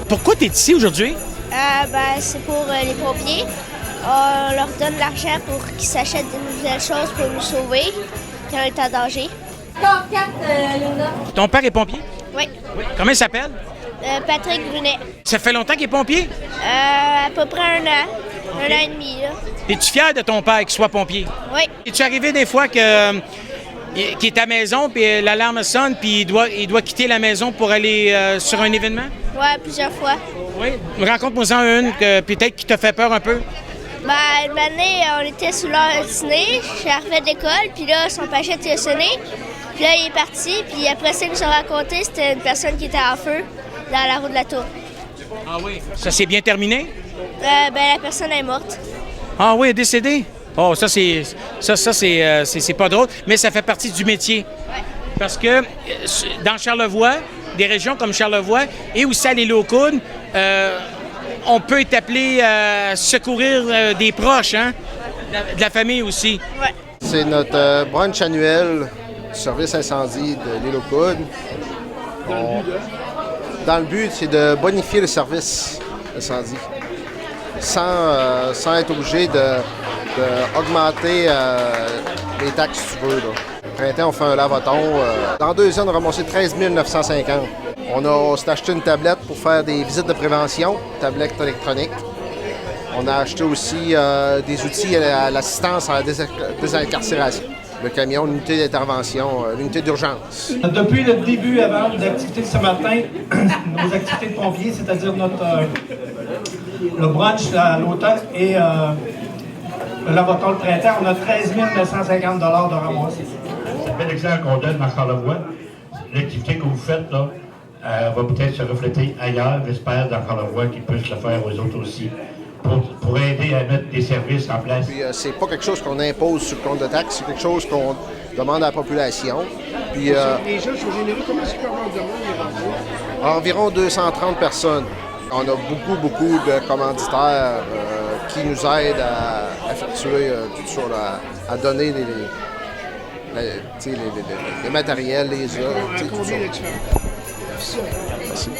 Pourquoi tu es ici aujourd'hui? C'est pour les pompiers. On leur donne de l'argent pour qu'ils s'achètent de nouvelles choses pour nous sauver quand on est en danger. Ton père est pompier? Oui. Comment il s'appelle? Patrick Brunet. Ça fait longtemps qu'il est pompier? À peu près un an. Un an et demi, là. Es-tu fier de ton père qu'il soit pompier? Oui. Es-tu arrivé des fois qu'il est à la maison, puis l'alarme sonne, puis il doit quitter la maison pour aller sur un événement? Oui, plusieurs fois. Oui. Rencontre-moi-en une, peut-être qui t'a fait peur un peu. Une année, on était sous l'heure de dîner. Je suis arrivée de l'école, puis là, son pachette a sonné. Puis là, il est parti, puis après ça, il nous a raconté, c'était une personne qui était en feu dans la roue de la tour. Ah oui. Ça s'est bien terminé? La personne est morte. Ah oui, elle est décédée? Oh, ça, c'est pas drôle, mais ça fait partie du métier. Ouais. Parce que dans Charlevoix, des régions comme Charlevoix et aussi à l'île aux Coudes, on peut être appelé à secourir des proches, hein? De la famille aussi. Ouais. C'est notre brunch annuel du service incendie de l'île aux Coudes. Dans le but, c'est de bonifier le service incendie sans être obligé d'augmenter les taxes, si tu veux. Là. Au printemps, on fait un lavaton. Dans 2 ans, on a ramassé 13 950. On s'est acheté une tablette pour faire des visites de prévention, tablette électronique. On a acheté aussi des outils à l'assistance à la désincarcération. Le camion, l'unité d'intervention, l'unité d'urgence. Depuis le début, avant l'activité de ce matin, nos activités de pompiers, c'est-à-dire le brunch à l'automne et le lavaton le printemps, on a 13 950 de ramassés. C'est un bel exemple qu'on donne dans Charlevoix. L'activité que vous faites là, va peut-être se refléter ailleurs, j'espère, dans Charlevoix, qu'ils puissent le faire aux autres aussi, pour aider à mettre des services en place. Puis c'est pas quelque chose qu'on impose sur le compte de taxes, c'est quelque chose qu'on demande à la population. Puis, les gens sont généreux, comment est-ce qu'on demande? Environ 230 personnes. On a beaucoup de commanditaires qui nous aident à effectuer tout ça, là, à donner les matériels, les œuvres, tout ça. Merci.